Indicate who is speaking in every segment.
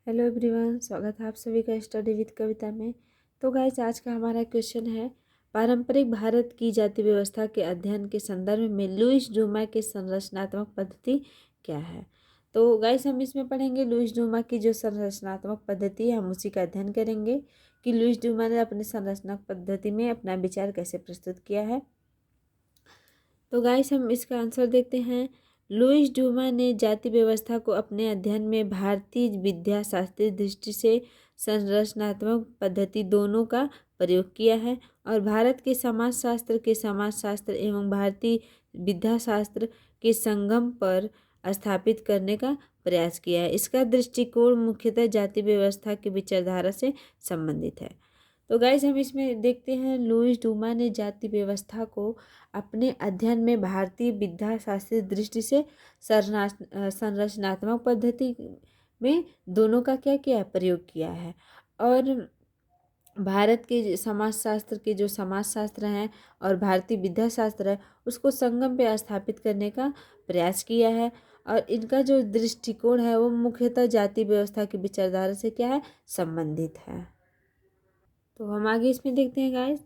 Speaker 1: Hello everyone, स्वागत है आप सभी का स्टडी विद कविता में। तो गाइस, आज का हमारा क्वेश्चन है, पारंपरिक भारत की जाति व्यवस्था के अध्ययन के संदर्भ में लुईस ड्यूमा की संरचनात्मक पद्धति क्या है। तो गाइस, हम इसमें पढ़ेंगे लुईस ड्यूमा की जो संरचनात्मक पद्धति है, हम उसी का अध्ययन करेंगे कि लुईस ड्यूमा ने अपनी संरचनात्मक पद्धति में अपना विचार कैसे प्रस्तुत किया है। तो गाइस, हम इसका आंसर देखते हैं। लुईस ड्यूमा ने जाति व्यवस्था को अपने अध्ययन में भारतीय विद्या शास्त्रीय दृष्टि से संरचनात्मक पद्धति दोनों का प्रयोग किया है और भारत के समाजशास्त्र एवं भारतीय विद्याशास्त्र के संगम पर स्थापित करने का प्रयास किया है। इसका दृष्टिकोण मुख्यतः जाति व्यवस्था की विचारधारा से संबंधित है। तो गाइस, हम इसमें देखते हैं लुईस ड्यूमा ने जाति व्यवस्था को अपने अध्ययन में भारतीय विद्या शास्त्रीय दृष्टि से संरचनात्मक पद्धति में दोनों का क्या किया है, प्रयोग किया है। और भारत के समाजशास्त्र के जो समाजशास्त्र हैं और भारतीय विद्याशास्त्र है उसको संगम पे स्थापित करने का प्रयास किया है। और इनका जो दृष्टिकोण है वो मुख्यतः जाति व्यवस्था की विचारधारा से क्या है, संबंधित है। तो हम आगे इसमें देखते हैं गाइस।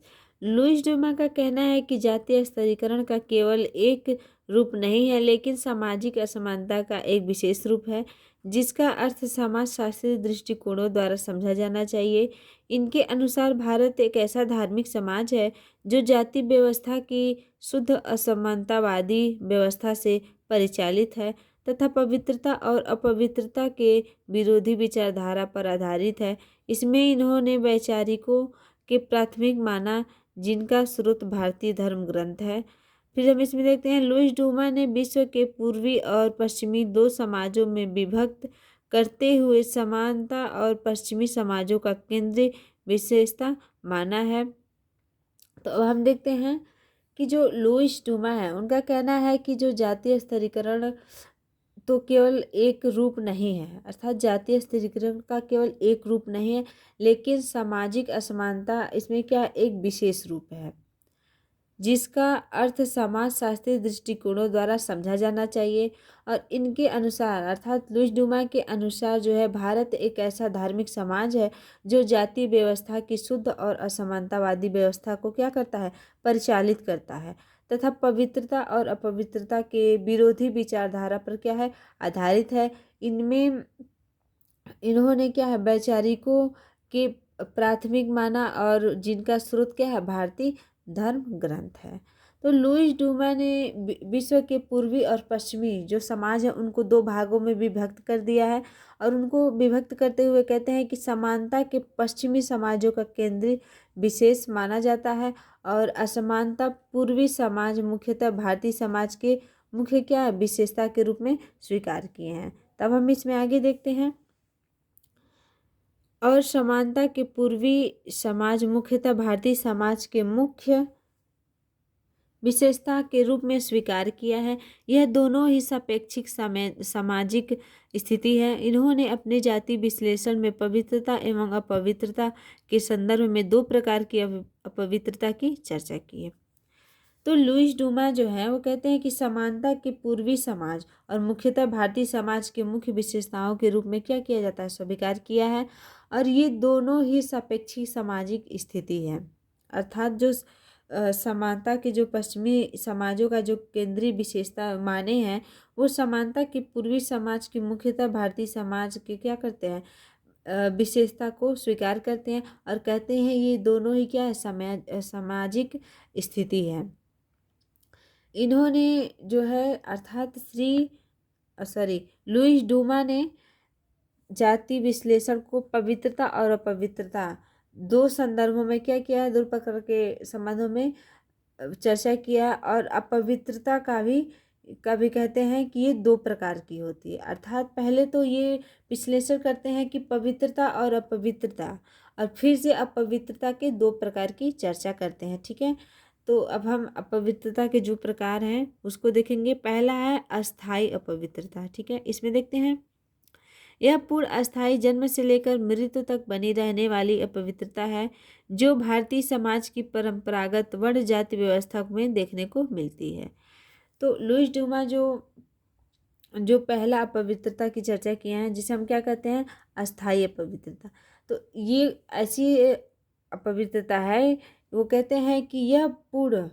Speaker 1: लुईस ड्यूमा का कहना है कि जातीय स्तरीकरण का केवल एक रूप नहीं है, लेकिन सामाजिक असमानता का एक विशेष रूप है, जिसका अर्थ समाजशास्त्रीय दृष्टिकोणों द्वारा समझा जाना चाहिए। इनके अनुसार भारत एक ऐसा धार्मिक समाज है जो जाति व्यवस्था की शुद्ध असमानतावादी व्यवस्था से परिचालित है तथा पवित्रता और अपवित्रता के विरोधी विचारधारा पर आधारित है। इसमें इन्होंने वैचारिकों के प्राथमिक माना, जिनका स्रोत भारतीय धर्म ग्रंथ है। फिर हम इसमें देखते हैं, लुईस ड्यूमा ने विश्व के पूर्वी और पश्चिमी दो समाजों में विभक्त करते हुए समानता और पश्चिमी समाजों का केंद्रीय विशेषता माना है। तो अब हम देखते हैं कि जो लुईस ड्यूमा है उनका कहना है कि जो जातीय स्तरीकरण तो केवल एक रूप नहीं है, अर्थात जातीय स्थिरीकरण का केवल एक रूप नहीं है, लेकिन सामाजिक असमानता इसमें क्या एक विशेष रूप है, जिसका अर्थ समाजशास्त्रीय दृष्टिकोणों द्वारा समझा जाना चाहिए। और इनके अनुसार अर्थात लुईस ड्यूमा के अनुसार जो है, भारत एक ऐसा धार्मिक समाज है जो जाति व्यवस्था की शुद्ध और असमानतावादी व्यवस्था को क्या करता है, परिचालित करता है तथा पवित्रता और अपवित्रता के विरोधी विचारधारा पर क्या है, आधारित है। इनमें इन्होंने क्या है, वैचारिकों के प्राथमिक माना और जिनका स्रोत क्या है, भारतीय धर्म ग्रंथ है। तो लुईस ड्यूमा ने विश्व के पूर्वी और पश्चिमी जो समाज है उनको दो भागों में विभक्त कर दिया है और उनको विभक्त करते हुए कहते हैं कि समानता के पश्चिमी समाजों का केंद्रीय विशेष माना जाता है और असमानता पूर्वी समाज मुख्यतः भारतीय समाज के मुख्य क्या है, विशेषता के रूप में स्वीकार किए हैं। तब हम इसमें आगे देखते हैं, और समानता के पूर्वी समाज मुख्यतः भारतीय समाज के मुख्य विशेषता के रूप में स्वीकार किया है। यह दोनों ही सापेक्षिक सामाजिक स्थिति है। इन्होंने अपने जाति विश्लेषण में पवित्रता एवं अपवित्रता के संदर्भ में दो प्रकार की अपवित्रता की चर्चा की है। तो लुईस ड्यूमा जो है वो कहते हैं कि समानता के पूर्वी समाज और मुख्यतः भारतीय समाज के मुख्य विशेषताओं के रूप में क्या किया जाता है, स्वीकार किया है। और ये दोनों ही सापेक्षिक सामाजिक स्थिति है, अर्थात जो समानता के जो पश्चिमी समाजों का जो केंद्रीय विशेषता माने हैं वो समानता के पूर्वी समाज की मुख्यतः भारतीय समाज के क्या करते हैं, विशेषता को स्वीकार करते हैं और कहते हैं ये दोनों ही क्या है, सामाजिक स्थिति है। इन्होंने जो है अर्थात लुईस ड्यूमा ने जाति विश्लेषण को पवित्रता और अपवित्रता दो संदर्भों में क्या किया है, दो प्रकार के संबंधों में चर्चा किया। और अपवित्रता का भी कभी कहते हैं कि ये दो प्रकार की होती है, अर्थात पहले तो ये विश्लेषण करते हैं कि पवित्रता और अपवित्रता, और फिर से अपवित्रता के दो प्रकार की चर्चा करते हैं। ठीक है, तो अब हम अपवित्रता के जो प्रकार हैं उसको देखेंगे। पहला है अस्थाई अपवित्रता। ठीक है, इसमें देखते हैं, यह पूर्ण अस्थायी जन्म से लेकर मृत्यु तक बनी रहने वाली अपवित्रता है जो भारतीय समाज की परंपरागत वर्ण जाति व्यवस्था में देखने को मिलती है। तो लुईस ड्यूमा जो जो पहला अपवित्रता की चर्चा किए हैं, जिसे हम क्या कहते हैं, अस्थाई अपवित्रता। तो ये ऐसी अपवित्रता है, वो कहते हैं कि यह पूर्ण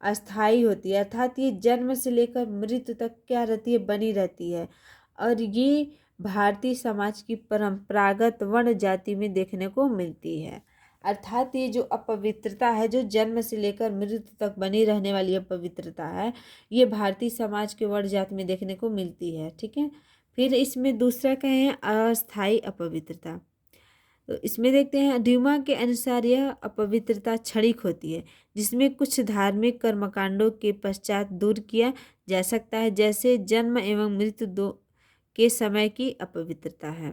Speaker 1: अस्थाई होती है, अर्थात ये जन्म से लेकर मृत्यु तक क्या रहती है, बनी रहती है। और ये भारतीय समाज की परंपरागत वर्ण जाति में देखने को मिलती है। अर्थात ये जो अपवित्रता है, जो जन्म से लेकर मृत्यु तक बनी रहने वाली अपवित्रता है, ये भारतीय समाज के वर्ण जाति में देखने को मिलती है। ठीक है, फिर इसमें दूसरा कहें अस्थाई अपवित्रता। तो इसमें देखते हैं, ड्यूमा के अनुसार यह अपवित्रता क्षणिक होती है, जिसमें कुछ धार्मिक कर्मकांडों के पश्चात दूर किया जा सकता है, जैसे जन्म एवं मृत्यु दो के समय की अपवित्रता है।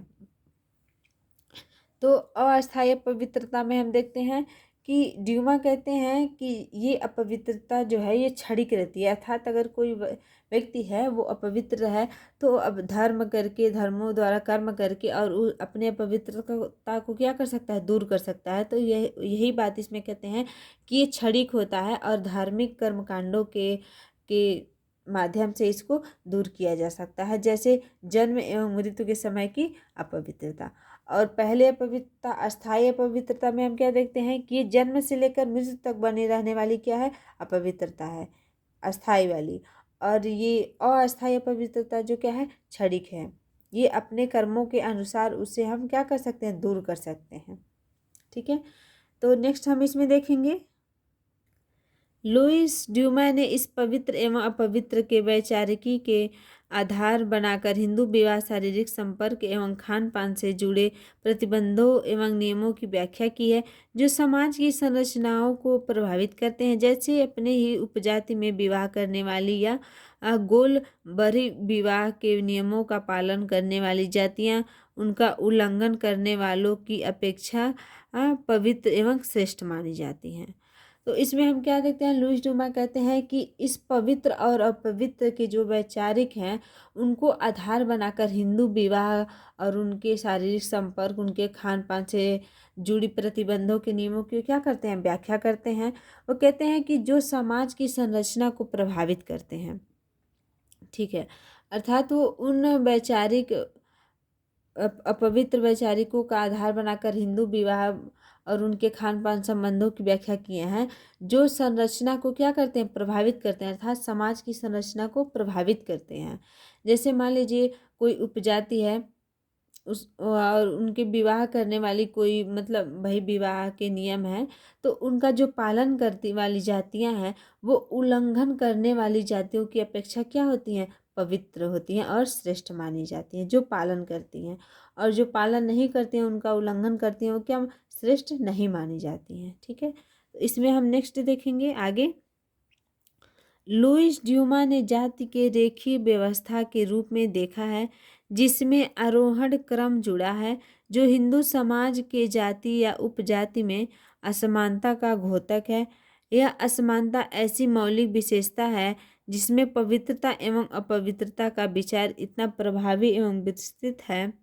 Speaker 1: तो अस्थायी अपवित्रता में हम देखते हैं कि ड्यूमा कहते हैं कि ये अपवित्रता जो है ये क्षणिक रहती है, अर्थात अगर कोई व्यक्ति है वो अपवित्र है, तो अब धर्म करके, धर्मों द्वारा कर्म करके और अपने अपवित्रता को क्या कर सकता है, दूर कर सकता है। तो यही बात इसमें कहते हैं कि ये क्षणिक होता है और धार्मिक कर्मकांडों के माध्यम से इसको दूर किया जा सकता है, जैसे जन्म एवं मृत्यु के समय की अपवित्रता। और पहले अपवित्रता, अस्थायी अपवित्रता में हम क्या देखते हैं कि ये जन्म से लेकर मृत्यु तक बनी रहने वाली क्या है, अपवित्रता है, अस्थायी वाली। और ये अस्थायी अपवित्रता जो क्या है, क्षणिक है, ये अपने कर्मों के अनुसार उसे हम क्या कर सकते हैं, दूर कर सकते हैं। ठीक है, तो नेक्स्ट हम इसमें देखेंगे, लुईस ड्यूमा ने इस पवित्र एवं अपवित्र के वैचारिकी के आधार बनाकर हिंदू विवाह, शारीरिक संपर्क एवं खान पान से जुड़े प्रतिबंधों एवं नियमों की व्याख्या की है, जो समाज की संरचनाओं को प्रभावित करते हैं, जैसे अपने ही उपजाति में विवाह करने वाली या गोल बरी विवाह के नियमों का पालन करने वाली जातियां उनका उल्लंघन करने वालों की अपेक्षा पवित्र एवं श्रेष्ठ मानी जाती हैं। तो इसमें हम क्या देखते हैं, लुईस ड्यूमा कहते हैं कि इस पवित्र और अपवित्र के जो वैचारिक हैं, उनको आधार बनाकर हिंदू विवाह और उनके शारीरिक संपर्क, उनके खान पान से जुड़ी प्रतिबंधों के नियमों की क्या करते हैं, व्याख्या करते हैं। वो कहते हैं कि जो समाज की संरचना को प्रभावित करते हैं। ठीक है, अर्थात वो उन वैचारिक अपवित्र वैचारिकों का आधार बनाकर हिंदू विवाह और उनके खान पान संबंधों की व्याख्या किए हैं, जो संरचना को क्या करते हैं, प्रभावित करते हैं, अर्थात समाज की संरचना को प्रभावित करते हैं। जैसे मान लीजिए कोई उपजाति है, उस और उनके विवाह करने वाली कोई, मतलब वही विवाह के नियम हैं, तो उनका जो पालन करती वाली जातियां हैं, वो उल्लंघन करने वाली जातियों की अपेक्षा क्या होती हैं, पवित्र होती हैं और श्रेष्ठ मानी जाती हैं, जो पालन करती हैं। और जो पालन नहीं करती हैं, उनका उल्लंघन करती हैं, वो क्या श्रेष्ठ नहीं मानी जाती हैं। ठीक है, तो इसमें हम नेक्स्ट देखेंगे आगे, लुईस ड्यूमा ने जाति के रेखीय व्यवस्था के रूप में देखा है, जिसमें आरोहण क्रम जुड़ा है, जो हिंदू समाज के जाति या उपजाति में असमानता का घोतक है। यह असमानता ऐसी मौलिक विशेषता है जिसमें पवित्रता एवं अपवित्रता का विचार इतना प्रभावी एवं विस्तृत है,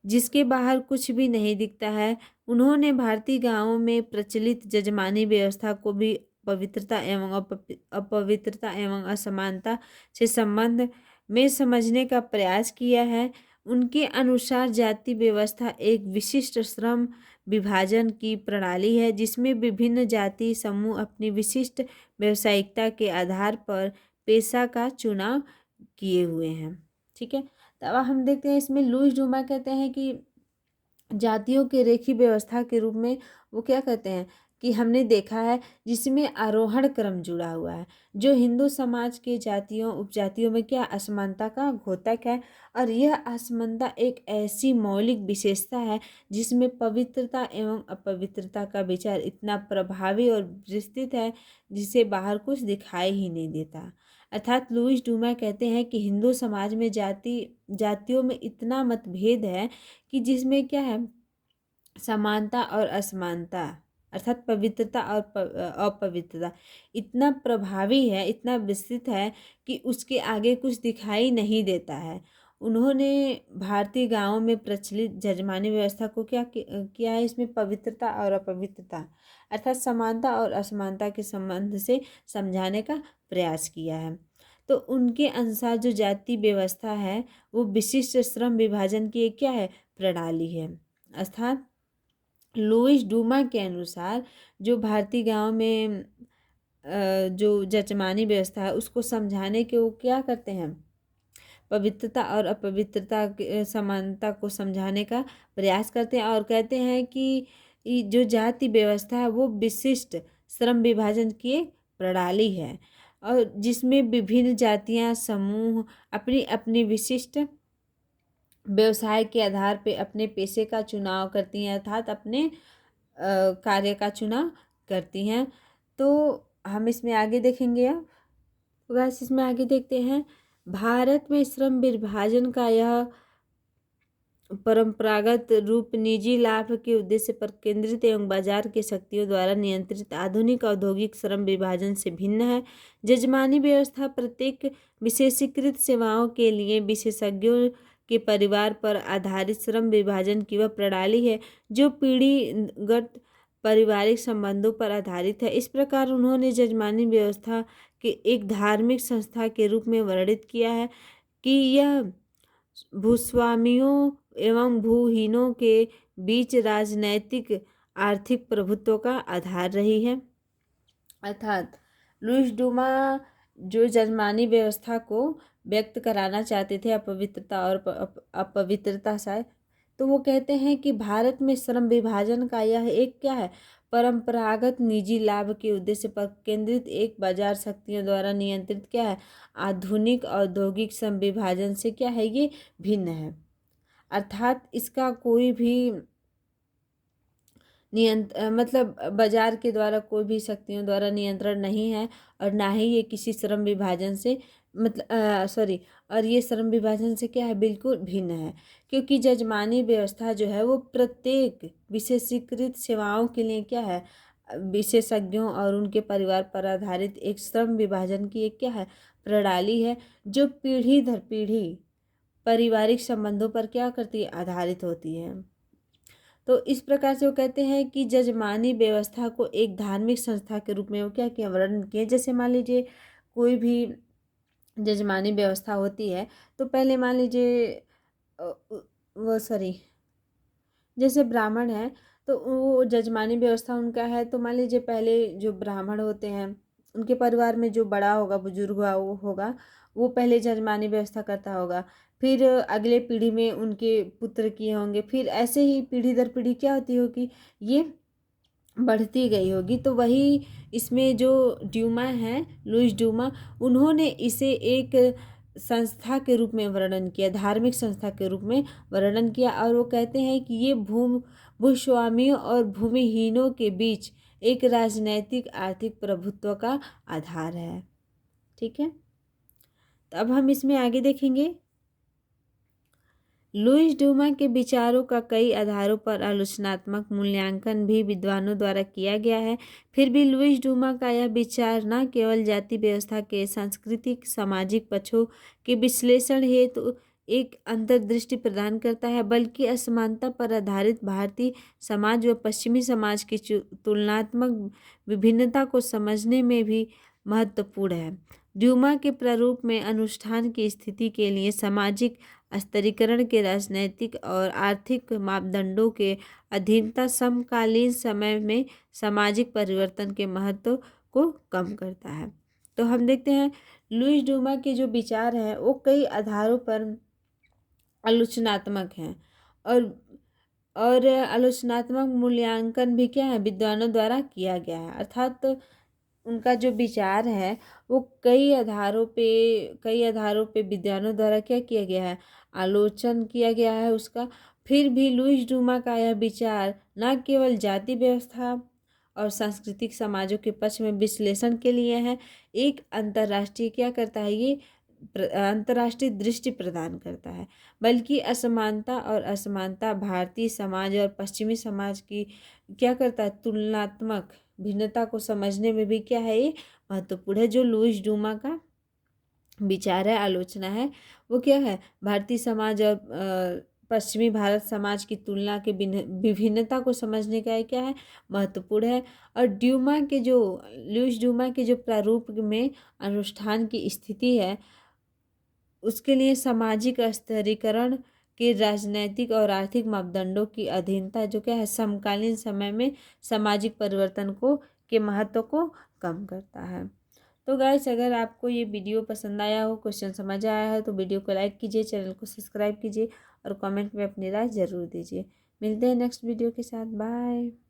Speaker 1: जिसके बाहर कुछ भी नहीं दिखता है। उन्होंने भारतीय गांवों में प्रचलित जजमानी व्यवस्था को भी पवित्रता एवं अपवित्रता एवं असमानता से संबंध में समझने का प्रयास किया है। उनके अनुसार जाति व्यवस्था एक विशिष्ट श्रम विभाजन की प्रणाली है, जिसमें विभिन्न जाति समूह अपनी विशिष्ट व्यावसायिकता के आधार पर पेशा का चुनाव किए हुए हैं। ठीक है, तो अब हम देखते हैं इसमें लुईस ड्यूमा कहते हैं कि जातियों के रेखीय व्यवस्था के रूप में वो क्या कहते हैं कि हमने देखा है जिसमें आरोहण क्रम जुड़ा हुआ है, जो हिंदू समाज के जातियों उपजातियों में क्या असमानता का घोतक है। और यह असमानता एक ऐसी मौलिक विशेषता है जिसमें पवित्रता एवं अपवित्रता का विचार इतना प्रभावी और विस्तृत है, जिसे बाहर कुछ दिखाई ही नहीं देता। अर्थात लुईस ड्यूमा कहते हैं कि हिंदू समाज में जातियों में इतना मतभेद है कि जिसमें क्या है, समानता और असमानता, अर्थात पवित्रता और अपवित्रता इतना प्रभावी है, इतना विस्तृत है कि उसके आगे कुछ दिखाई नहीं देता है। उन्होंने भारतीय गांवों में प्रचलित जजमानी व्यवस्था को क्या किया है, इसमें पवित्रता और अपवित्रता अर्थात समानता और असमानता के संबंध से समझाने का प्रयास किया है। तो उनके अनुसार जो जाति व्यवस्था है वो विशिष्ट श्रम विभाजन की एक क्या है, प्रणाली है। अर्थात लुईस डूमा के अनुसार जो भारतीय गांव में जो जजमानी व्यवस्था है उसको समझाने के वो क्या करते हैं, पवित्रता और अपवित्रता के समानता को समझाने का प्रयास करते हैं और कहते हैं कि जो जाति व्यवस्था है वो विशिष्ट श्रम विभाजन की एक प्रणाली है और जिसमें विभिन्न जातियां समूह अपनी अपनी विशिष्ट व्यवसाय के आधार पे अपने पेशे का चुनाव करती हैं, अर्थात अपने कार्य का चुनाव करती हैं। तो हम इसमें आगे देखेंगे। अब तो गाइस इसमें आगे देखते हैं, भारत में श्रम विभाजन का यह परंपरागत रूप निजी लाभ के उद्देश्य पर केंद्रित एवं बाजार की शक्तियों द्वारा नियंत्रित आधुनिक औद्योगिक श्रम विभाजन से भिन्न है। जजमानी व्यवस्था प्रत्येक विशेषीकृत सेवाओं के लिए विशेषज्ञों के परिवार पर आधारित श्रम विभाजन की वह प्रणाली है जो पीढ़ीगत पारिवारिक संबंधों पर आधारित है। इस प्रकार उन्होंने जजमानी व्यवस्था के एक धार्मिक संस्था के रूप में वर्णित किया है कि यह भूस्वामियों एवं भूहीनों के बीच राजनैतिक आर्थिक प्रभुत्व का आधार रही है। अर्थात लुईस डूमा जो जजमानी व्यवस्था को व्यक्त कराना चाहते थे, अपवित्रता और अपवित्रता शायद, तो वो कहते हैं कि भारत में श्रम विभाजन का यह एक क्या है, परंपरागत निजी लाभ के उद्देश्य पर केंद्रित एक बाजार शक्तियों द्वारा नियंत्रित क्या है, आधुनिक औद्योगिक श्रम विभाजन से क्या है, ये भिन्न है। अर्थात इसका कोई भी मतलब बाजार के द्वारा कोई भी शक्तियों द्वारा नियंत्रण नहीं है और ना ही ये किसी श्रम विभाजन से मतलब और ये श्रम विभाजन से क्या है, बिल्कुल भिन्न है। क्योंकि जजमानी व्यवस्था जो है वो प्रत्येक विशेषीकृत सेवाओं के लिए क्या है, विशेषज्ञों और उनके परिवार पर आधारित एक श्रम विभाजन की एक क्या है, प्रणाली है जो पीढ़ी दर पीढ़ी पारिवारिक संबंधों पर क्या करती है, आधारित होती है। तो इस प्रकार से वो कहते हैं कि जजमानी व्यवस्था को एक धार्मिक संस्था के रूप में वो क्या किया, वर्णन किए। जैसे मान लीजिए कोई भी जजमानी व्यवस्था होती है तो पहले मान लीजिए जैसे ब्राह्मण है तो वो जजमानी व्यवस्था उनका है, तो मान लीजिए पहले जो ब्राह्मण होते हैं उनके परिवार में जो बड़ा होगा, बुजुर्ग हुआ वो होगा, वो पहले जजमानी व्यवस्था करता होगा, फिर अगले पीढ़ी में उनके पुत्र किए होंगे, फिर ऐसे ही पीढ़ी दर पीढ़ी क्या होती होगी, ये बढ़ती गई होगी। तो वही इसमें जो ड्यूमा है, लुईस ड्यूमा, उन्होंने इसे एक संस्था के रूप में वर्णन किया, धार्मिक संस्था के रूप में वर्णन किया और वो कहते हैं कि ये भूस्वामियों और भूमिहीनों के बीच एक राजनैतिक आर्थिक प्रभुत्व का आधार है। ठीक है, तो अब हम इसमें आगे देखेंगे। लुईस डूमा के विचारों का कई आधारों पर आलोचनात्मक मूल्यांकन भी विद्वानों द्वारा किया गया है। फिर भी लुईस डूमा का यह विचार न केवल जाति व्यवस्था के सांस्कृतिक सामाजिक पक्षों के विश्लेषण हेतु एक अंतर्दृष्टि प्रदान करता है, बल्कि असमानता पर आधारित भारतीय समाज व पश्चिमी समाज की तुलनात्मक विभिन्नता को समझने में भी महत्वपूर्ण है। ड्यूमा के प्रारूप में अनुष्ठान की स्थिति के लिए सामाजिक स्तरीकरण के राजनैतिक और आर्थिक मापदंडों के अधीनता समकालीन समय में सामाजिक परिवर्तन के महत्व को कम करता है। तो हम देखते हैं लुईस डूमा के जो विचार हैं वो कई आधारों पर आलोचनात्मक हैं और आलोचनात्मक मूल्यांकन भी क्या है, विद्वानों द्वारा किया गया है। अर्थात उनका जो विचार है वो कई आधारों पे विद्वानों द्वारा क्या किया गया है, आलोचन किया गया है उसका। फिर भी लुईस डूमा का यह विचार न केवल जाति व्यवस्था और सांस्कृतिक समाजों के पक्ष में विश्लेषण के लिए है, एक अंतर्राष्ट्रीय क्या करता है, ये अंतर्राष्ट्रीय दृष्टि प्रदान करता है, बल्कि असमानता और असमानता भारतीय समाज और पश्चिमी समाज की क्या करता है, तुलनात्मक भिन्नता को समझने में भी क्या है, ये महत्वपूर्ण है। जो लुईस डूमा का विचार है, आलोचना है, वो क्या है, भारतीय समाज और पश्चिमी भारत समाज की तुलना के विभिन्नता को समझने का क्या है महत्वपूर्ण है। और लुईस ड्यूमा के जो प्रारूप में अनुष्ठान की स्थिति है, उसके लिए सामाजिक स्तरीकरण के राजनैतिक और आर्थिक मापदंडों की अधीनता जो क्या है समकालीन समय में सामाजिक परिवर्तन को के महत्व को कम करता है। तो गाइस, अगर आपको ये वीडियो पसंद आया हो, क्वेश्चन समझ आया है, तो वीडियो को लाइक कीजिए, चैनल को सब्सक्राइब कीजिए और कमेंट में अपनी राय ज़रूर दीजिए। मिलते हैं नेक्स्ट वीडियो के साथ। बाय।